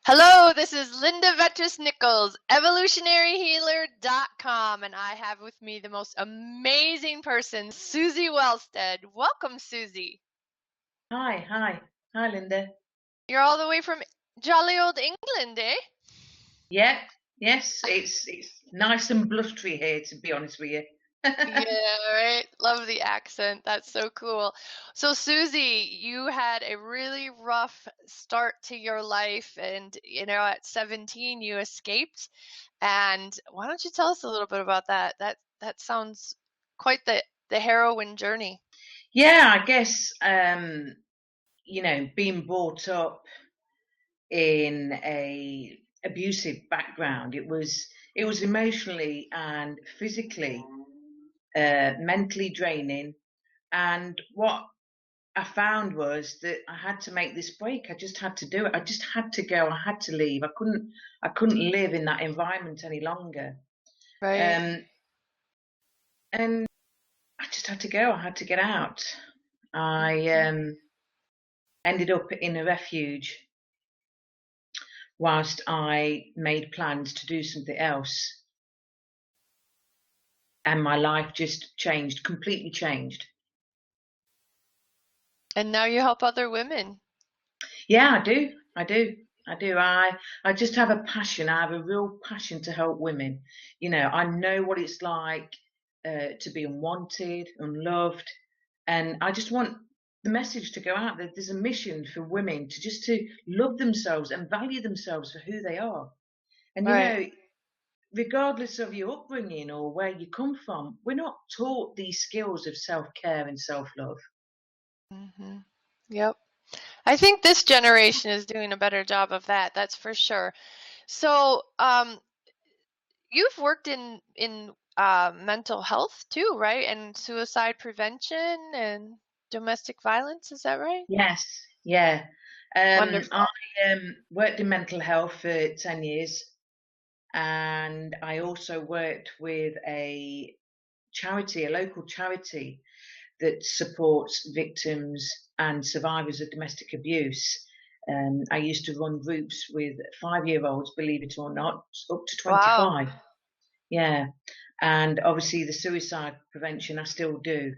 Hello, this is Linda Vetris Nichols, evolutionaryhealer.com, and I have with me the most amazing person, Suzie Welstead. Welcome, Suzie. Hi, Linda. You're all the way from jolly old England, eh? Yeah, yes, it's nice and blustery here, to be honest with you. Yeah, right. Love the accent. That's so cool. So, Suzie, you had a really rough start to your life, and at 17 you escaped. And why don't you tell us a little bit about that? That sounds quite the heroine journey. Yeah, I guess being brought up in a abusive background, it was emotionally and physically, mentally draining. And what I found was that I had to make this break. I just had to do it. I just had to go. I had to leave. I couldn't live in that environment any longer. Right. Um, and I just had to go. I had to get out. I Mhm. ended up in a refuge whilst I made plans to do something else, and my life just changed, completely changed. And now you help other women. Yeah, I do. I do. I do. I just have a passion. I have a real passion to help women. I know what it's like to be unwanted, unloved, and I just want the message to go out that there's a mission for women to love themselves and value themselves for who they are. And Right. regardless of your upbringing or where you come from, we're not taught these skills of self-care and self-love. Hmm. Yep. I think this generation is doing a better job of that. That's for sure. So, you've worked in mental health too, right? And suicide prevention and domestic violence. Is that right? Yes, yeah. I Wonderful. worked in mental health for 10 years, and I also worked with a charity, a local charity that supports victims and survivors of domestic abuse. I used to run groups with 5-year-olds, believe it or not, up to Wow. 25. Yeah. And obviously, the suicide prevention, I still do.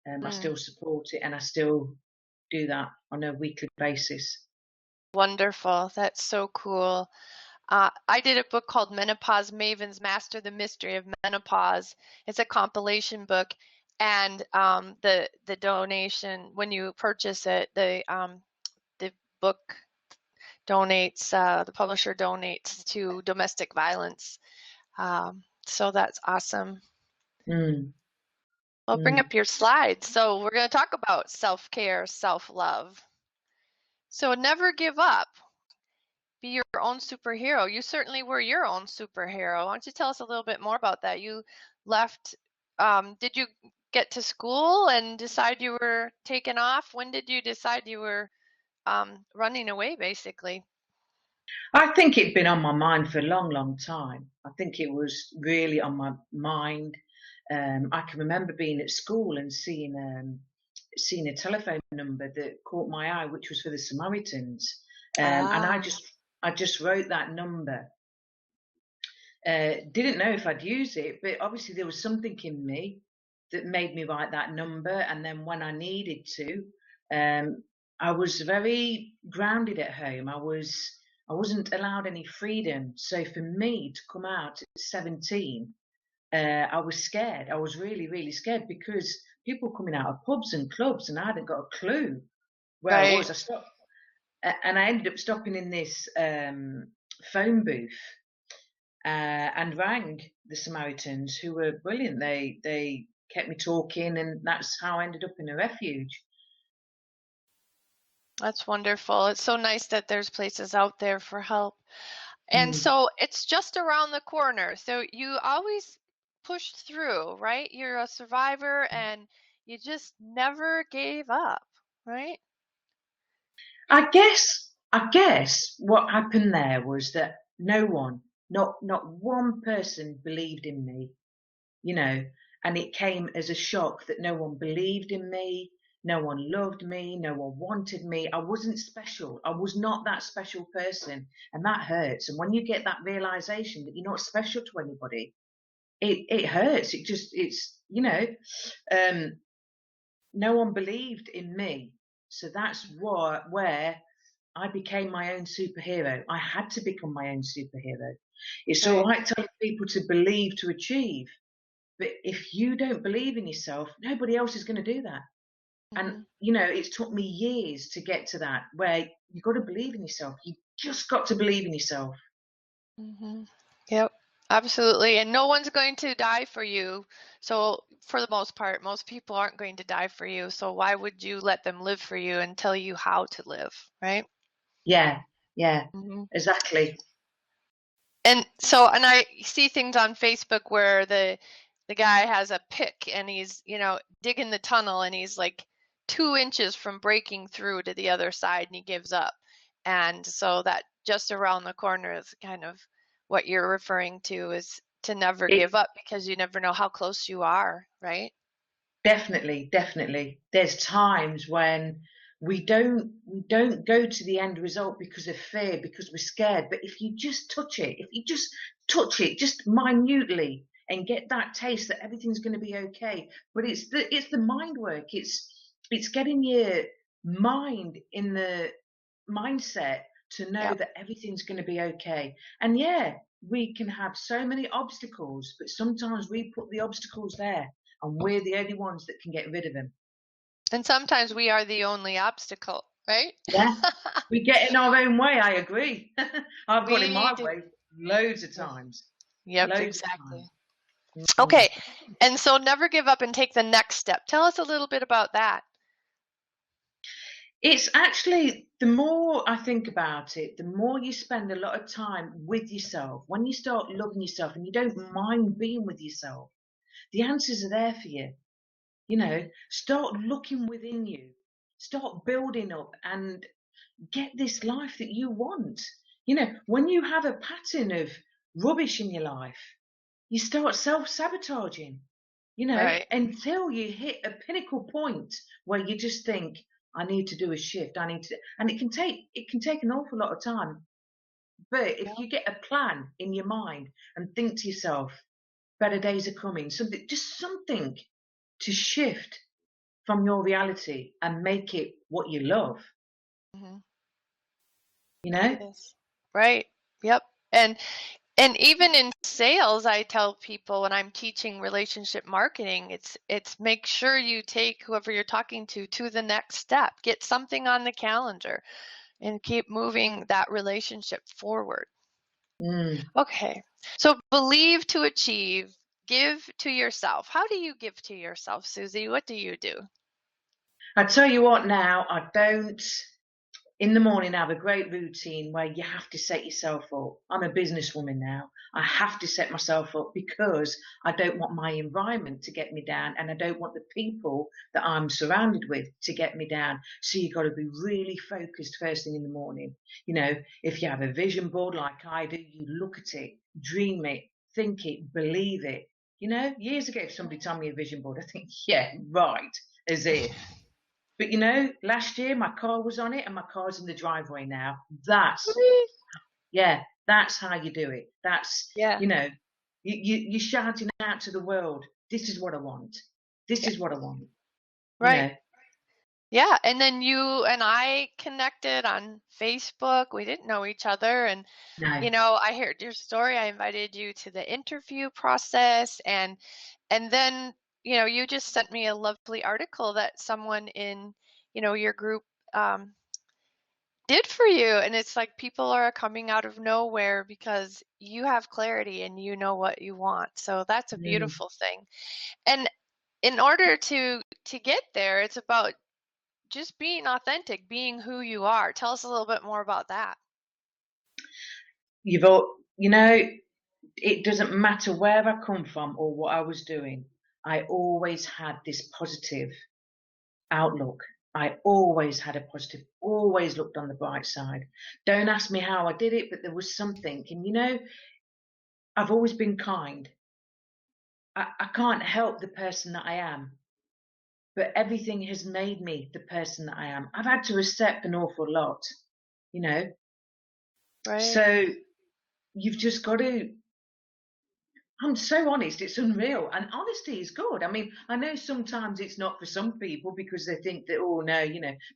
I Mm, still support it, and I still do that on a weekly basis. wonderful. That's so cool. I did a book called Menopause Mavens Master the Mystery of Menopause. It's a compilation book, and the donation when you purchase it, the book donates, the publisher donates to domestic violence. So that's awesome. Mm, Well, bring mm. up your slides. So we're going to talk about self-care, self-love. So never give up. Be your own superhero. You certainly were your own superhero. Why don't you tell us a little bit more about that? You left, did you get to school and decide you were taking off? When did you decide you were running away, basically? I think it'd been on my mind for a long, long time. I think it was really on my mind. I can remember being at school and seeing a telephone number that caught my eye, which was for the Samaritans, and I Ah, just wrote that number. Didn't know if I'd use it, but obviously there was something in me that made me write that number. And then when I needed to, um, I was very grounded at home. I wasn't allowed any freedom. So for me to come out at 17, I was scared. I was really, really scared because people coming out of pubs and clubs, and I hadn't got a clue where I right. was. And I ended up stopping in this phone booth and rang the Samaritans, who were brilliant. They kept me talking, and that's how I ended up in a refuge. That's wonderful. It's so nice that there's places out there for help. And Mm. so it's just around the corner. So you always pushed through, right? You're a survivor and you just never gave up, right? I guess what happened there was that no one, not one person, believed in me. You know, and it came as a shock that no one believed in me. No one loved me. No one wanted me. I wasn't special. I was not that special person. And that hurts. And when you get that realization that you're not special to anybody, it hurts. Um, no one believed in me. So that's where I became my own superhero. I had to become my own superhero. It's all Right. right telling people to believe to achieve, but if you don't believe in yourself, nobody else is going to do that. And Hmm. it's took me years to get to that where you've got to believe in yourself. You just got to believe in yourself. Hmm. Yep. Absolutely. And no one's going to die for you. So for the most part, most people aren't going to die for you. So why would you let them live for you and tell you how to live, right? Yeah, yeah, Hmm. exactly. And so, and I see things on Facebook where the guy has a pick and he's, digging the tunnel and he's like 2 inches from breaking through to the other side and he gives up. And so that just around the corner is kind of what you're referring to, is to never It give up because you never know how close you are, right? Definitely, definitely. There's times when we don't go to the end result because of fear, because we're scared. But if you just touch it, if you just touch it, just minutely, and get that taste that everything's going to be okay. But it's the mind work. It's getting your mind in the mindset to know Yep. that everything's going to be okay. And yeah, we can have so many obstacles, but sometimes we put the obstacles there and we're the only ones that can get rid of them. And sometimes we are the only obstacle, right? Yeah, we get in our own way. I agree. I've got in We my do. way loads of Yeah. times, Yep, loads of exactly. times. Mm. Okay. And so never give up and take the next step. Tell us a little bit about that. It's actually, the more I think about it, the more you spend a lot of time with yourself. When you start loving yourself and you don't mind being with yourself, the answers are there for you. Start looking within you, start building up and get this life that you want. When you have a pattern of rubbish in your life, you start self-sabotaging, Right. until you hit a pinnacle point where you just think, I need to do a shift. I need to, and it can take an awful lot of time. But if Yep. you get a plan in your mind and think to yourself, better days are coming, something to shift from your reality and make it what you love, Hmm. you know? Yes. Right. Yep. And and even in sales, I tell people when I'm teaching relationship marketing, it's make sure you take whoever you're talking to the next step. Get something on the calendar and keep moving that relationship forward. Mm. Okay. So believe to achieve, give to yourself. How do you give to yourself, Susie? What do you do? I tell you what now, I don't in the morning have a great routine where you have to set yourself up. I'm a businesswoman now. I have to set myself up because I don't want my environment to get me down and I don't want the people that I'm surrounded with to get me down. So you've got to be really focused first thing in the morning. If you have a vision board like I do, you look at it, dream it, think it, believe it. Years ago, if somebody told me a vision board, I think, yeah, right, as if. But last year my car was on it and my car's in the driveway now. Sweet. Yeah, that's how you do it. Yeah. You're shouting out to the world, this is what I want. This Yeah. is what I want, you Right. know. Yeah, and then you and I connected on Facebook. We didn't know each other, and No. I heard your story. I invited you to the interview process, and then, you just sent me a lovely article that someone in, your group um did for you, and it's like people are coming out of nowhere because you have clarity and you know what you want. So that's a Mm. beautiful thing. And in order to get there, it's about just being authentic, being who you are. Tell us a little bit more about that. You've all, you know, it doesn't matter where I come from or what I was doing. I always had this positive outlook. I always had a positive, always looked on the bright side. Don't ask me how I did it, but there was something. And I've always been kind. I can't help the person that I am. but everything has made me the person that I am. I've had to accept an awful lot, you know. Right. So you've just got to, I'm so honest, it's unreal. And honesty is good. I mean, I know sometimes it's not for some people because they think that, oh no,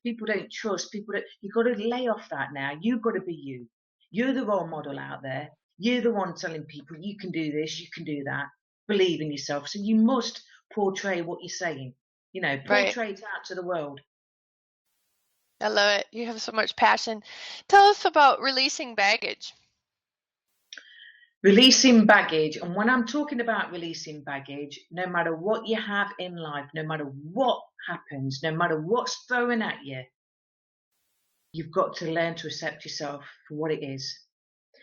people don't trust, you've got to lay off that now. You've got to be you. You're the role model out there. You're the one telling people you can do this, you can do that. Believe in yourself. So you must portray what you're saying, Right. portray it out to the world. I love it. You have so much passion. Tell us about releasing baggage. Releasing baggage. And when I'm talking about releasing baggage, no matter what you have in life, no matter what happens, no matter what's thrown at you, you've got to learn to accept yourself for what it is.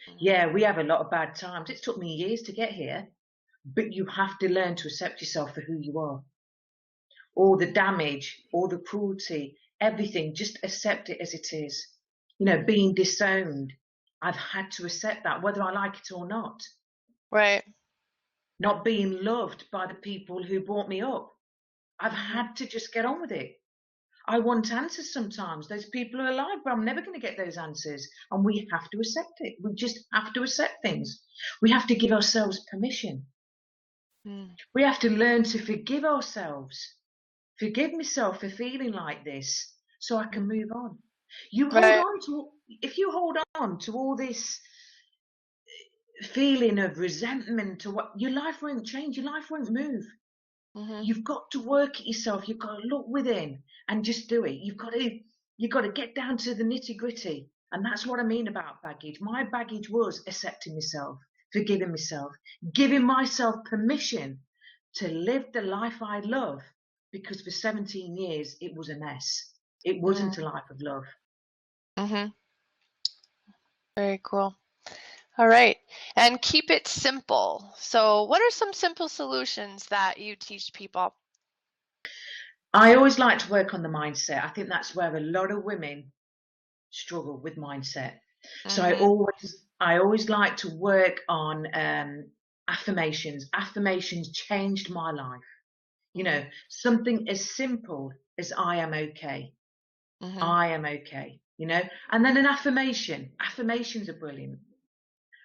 Mhm. Yeah, we have a lot of bad times. It took me years to get here, but you have to learn to accept yourself for who you are. All the damage, all the cruelty, everything, just accept it as it is. Being disowned, I've had to accept that, whether I like it or not. Right. Not being loved by the people who brought me up. I've Hmm. had to just get on with it. I want answers sometimes. Those people are alive, but I'm never going to get those answers. And we have to accept it. We just have to accept things. We have to give ourselves permission. Mm. We have to learn to forgive ourselves. Forgive myself for feeling like this so I can move on. Right. If you hold on to all this feeling of resentment to what, your life won't change, your life won't move. Hmm. You've got to work at yourself. You've got to look within and just do it. You've got to get down to the nitty gritty. And that's what I mean about baggage. My baggage was accepting myself, forgiving myself, giving myself permission to live the life I love. Because for 17 years, it was a mess. It wasn't a life of love. Hmm. Very cool. All right. And keep it simple. So, what are some simple solutions that you teach people? I always like to work on the mindset. I think that's where a lot of women struggle with mindset. So I Hmm. always I always like to work on affirmations. Affirmations changed my life. Hmm. Something as simple as I am okay. Hmm. I am okay. And then an affirmation. Affirmations are brilliant.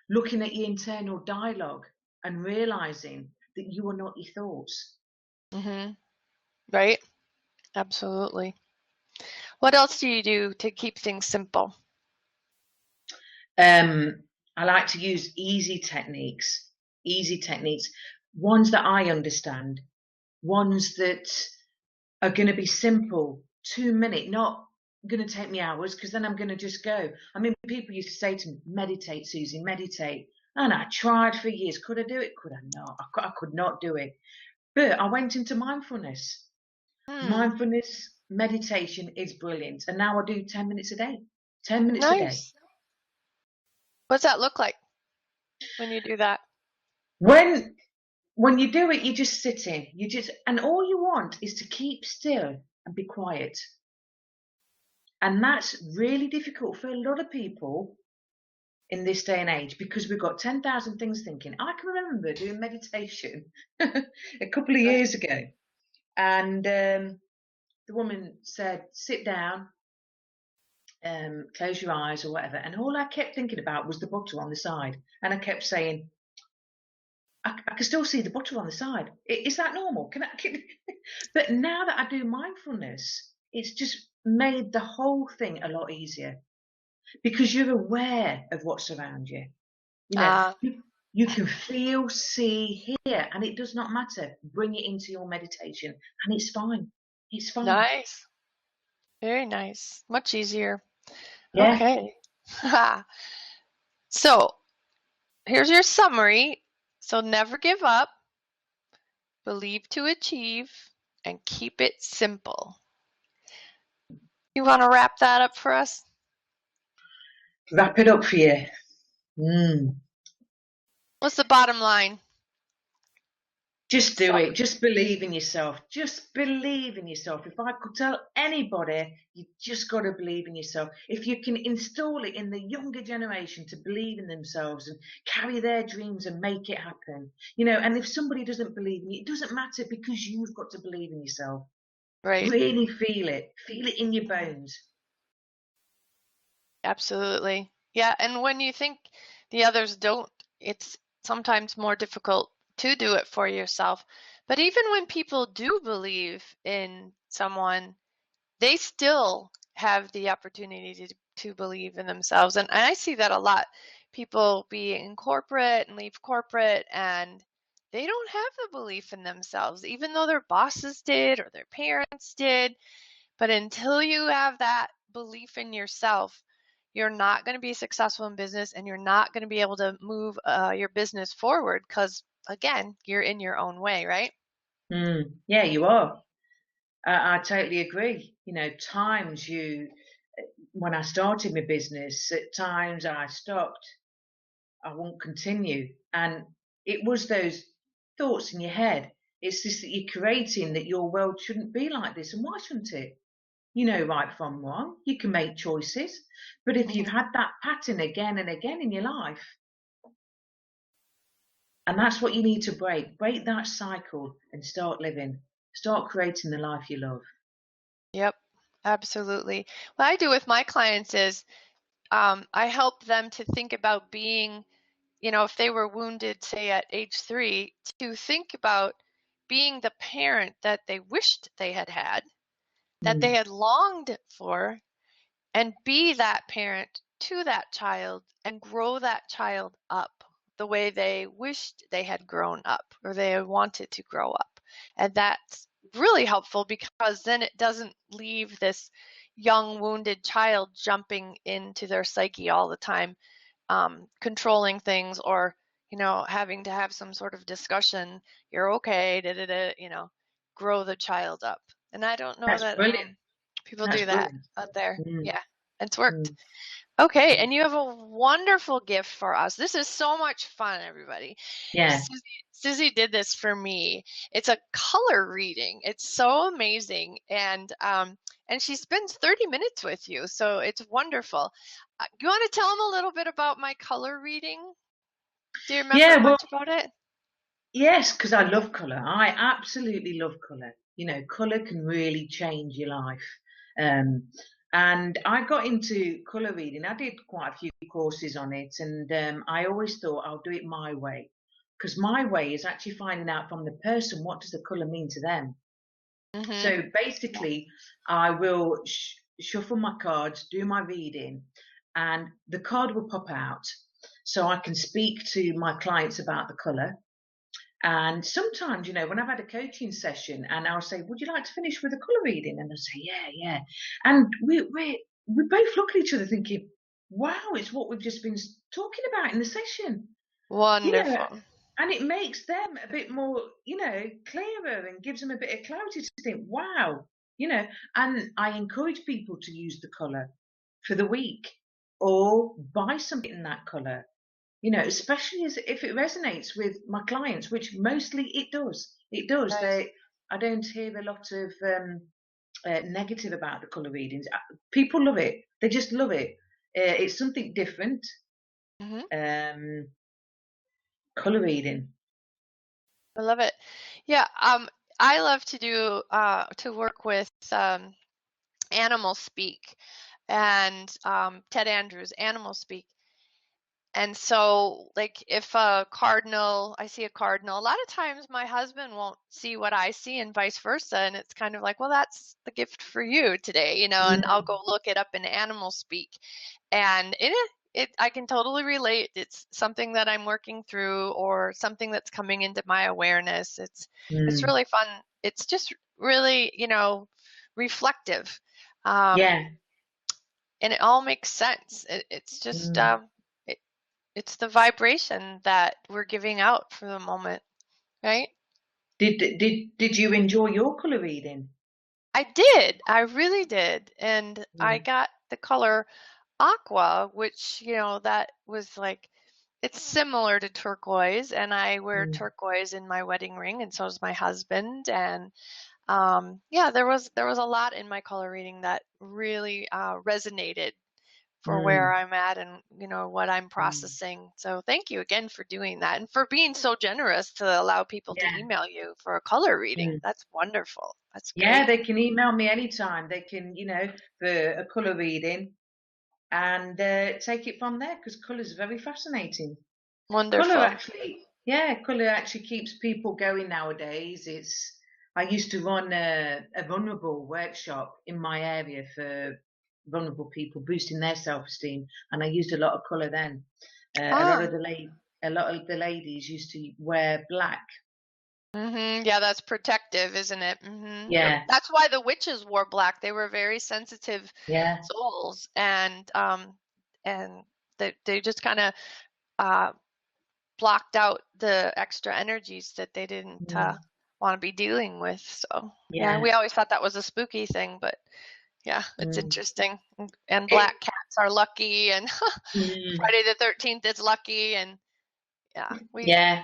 Looking at your internal dialogue and realizing that you are not your thoughts. Hmm. Right. Absolutely. What else do you do to keep things simple? Um, I like to use easy techniques, ones that I understand, ones that are going to be simple, 2 minute, not going to take me hours because then I'm going to just go. I mean, people used to say to me, meditate, Susie, meditate. And I tried for years. Could I do it? Could I not? I could not do it. But I went into mindfulness. Hmm. Mindfulness meditation is brilliant. And now I do 10 minutes a day. 10 minutes a day. Nice. What's that look like when you do that? When when you do it, you just sit in. And all you want is to keep still and be quiet. And that's really difficult for a lot of people in this day and age because we've got 10,000 things thinking. I can remember doing meditation a couple of Right. years ago, and the woman said, sit down, close your eyes or whatever. And all I kept thinking about was the butter on the side. And I kept saying, I can still see the butter on the side. Is that normal? But now that I do mindfulness, it's just made the whole thing a lot easier because you're aware of what's around you. You know, Ah, you can feel, see, hear, and it does not matter. Bring it into your meditation, and it's fine. It's fine. nice. Very nice. Much easier. Yeah. Okay. So, here's your summary. So, never give up, believe to achieve, and keep it simple. You want to wrap that up for us? Wrap it up for you. Mm. What's the bottom line? Just do it. Summary. Just believe in yourself. Just believe in yourself. If I could tell anybody, you just got to believe in yourself. If you can install it in the younger generation to believe in themselves and carry their dreams and make it happen, and if somebody doesn't believe in you, it doesn't matter because you've got to believe in yourself. Right. Really feel it in your bones. Absolutely. Yeah, and when you think the others don't, it's sometimes more difficult to do it for yourself. But even when people do believe in someone, they still have the opportunity to believe in themselves. And I see that a lot. People be in corporate and leave corporate and they don't have the belief in themselves, even though their bosses did or their parents did. But until you have that belief in yourself, you're not going to be successful in business and you're not going to be able to move your business forward because, again, you're in your own way, right? Yeah, you are. I totally agree. You know, times you, when I started my business, at times I stopped, I won't continue. And it was those thoughts in your head. It's this that you're creating that your world shouldn't be like this. And why shouldn't it? You know right from wrong. You can make choices. But if you've Mhm. had that pattern again and again in your life, and that's what you need to break that cycle and start living, start creating the life you love. Yep, absolutely. What I do with my clients is I help them to think about being, if they were wounded, say at age 3, to think about being the parent that they wished they had had, that they Mm, had longed for, and be that parent to that child and grow that child up the way they wished they had grown up or they had wanted to grow up. And that's really helpful because then it doesn't leave this young wounded child jumping into their psyche all the time, controlling things or having to have some sort of discussion. You're okay, da, da, da, grow the child up. And I don't know that's that brilliant. people That's do that brilliant. out there. Mm, Yeah, it's worked. mm, Okay, mm. and you have a wonderful gift for us. This is so much fun, everybody. Yeah. Susie did this for me. It's a color reading. It's so amazing, and she spends 30 minutes with you, so it's wonderful. You want to tell them a little bit about my color reading? Do you remember Yeah, well, much about it? yes, because I love colour. I absolutely love colour. You know, colour can really change your life. Um, and I got into colour reading. I did quite a few courses on it, and I always thought I'll do it my way. Because my way is actually finding out from the person what does the colour mean to them. Mm-hmm. So basically, I will shuffle my cards, do my reading, and the card will pop out. So I can speak to my clients about the colour. And sometimes, you know, when I've had a coaching session and I'll say, would you like to finish with a colour reading? And they'll say, yeah, yeah. And we both look at each other thinking, wow, it's what we've just been talking about in the session, you know, Wonderful. and it makes them a bit more, you know, clearer and gives them a bit of clarity to think, wow, you know, and I encourage people to use the colour for the week or buy something in that colour, you know, especially as if it resonates with my clients, which mostly it does. It does. Nice. I don't hear a lot of negative about the color readings. People love it. They just love it. It's something different. Mm-hmm. Um, color reading. I love it. Yeah, I love to work with animal speak and Ted Andrews, animal speak. And so, like, if I see a cardinal, a lot of times my husband won't see what I see and vice versa. And it's kind of like, well, that's the gift for you today, and I'll Mm, go look it up in animal speak. And I can totally relate. It's something that I'm working through or something that's coming into my awareness. It's mm. really fun. It's just really, reflective. Um, Yeah. and it all makes sense. It's just Mm. it, it's the vibration that we're giving out for the moment, right? Did you enjoy your color reading? I did. I really did. And I Mm, got the color aqua, which, that was like, it's similar to turquoise, and I wear mm. turquoise in my wedding ring, and so does my husband. And yeah, there was a lot in my color reading that really resonated for where Mm, I'm at and what I'm mm, processing. So thank you again for doing that and for being so generous to allow people to yeah. email you for a color reading. Mm. That's wonderful. That's Yeah, great. they can email me anytime. They can, for a colour reading and take it from there because colour's very fascinating. Colour Wonderful. actually, yeah, colour actually keeps people going nowadays. I used to run a vulnerable workshop in my area for vulnerable people, boosting their self-esteem, and I used a lot of colour then. Ah. A lot of the ladies used to wear black. Yeah, that's protective, isn't it? Yeah, That's why the witches wore black. They were very sensitive yeah, souls, and they just kind of uh, blocked out the extra energies that they didn't mm, want to be dealing with. So yeah, yeah. we always thought that was a spooky thing, but yeah, it's Mm. interesting. And It, black cats are lucky, and mm, Friday the 13th is lucky, and yeah, yeah,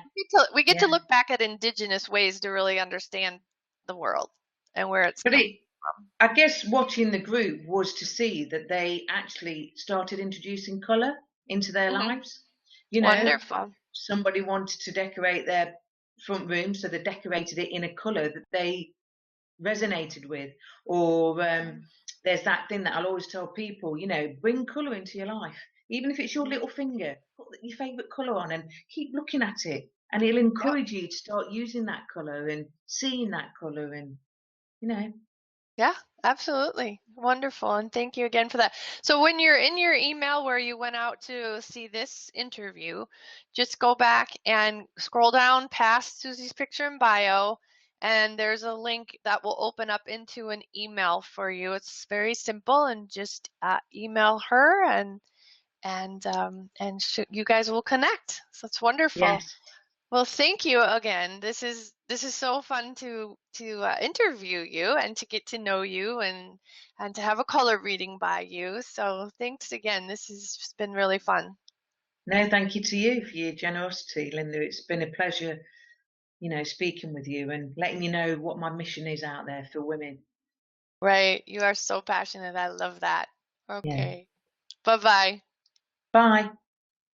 we get to yeah. look back at indigenous ways to really understand the world and where it's But come from. I guess watching the group was to see that they actually started introducing colour into their Mhm. lives. You know, Wonderful. somebody wanted to decorate their front room, so they decorated it in a colour that they resonated with. Or Mhm. there's that thing that I'll always tell people, bring colour into your life. Even if it's your Mhm. little finger, put your favourite colour on and keep looking at it. And it'll Yep. encourage you to start using that colour and seeing that colour and, you know, Yeah, absolutely. Wonderful. And thank you again for that. So when you're in your email where you went out to see this interview, just go back and scroll down past Susie's picture and bio, and there's a link that will open up into an email for you. It's very simple, and just email her, and you guys will connect. So it's wonderful. yes. Well, thank you again. This is so fun to interview you and to get to know you and to have a color reading by you. So thanks again. This has been really fun. No, thank you to you for your generosity, Linda. It's been a pleasure, speaking with you and letting you know what my mission is out there for women. Right. You are so passionate. I love that. Yeah. Okay. Bye-bye. Bye.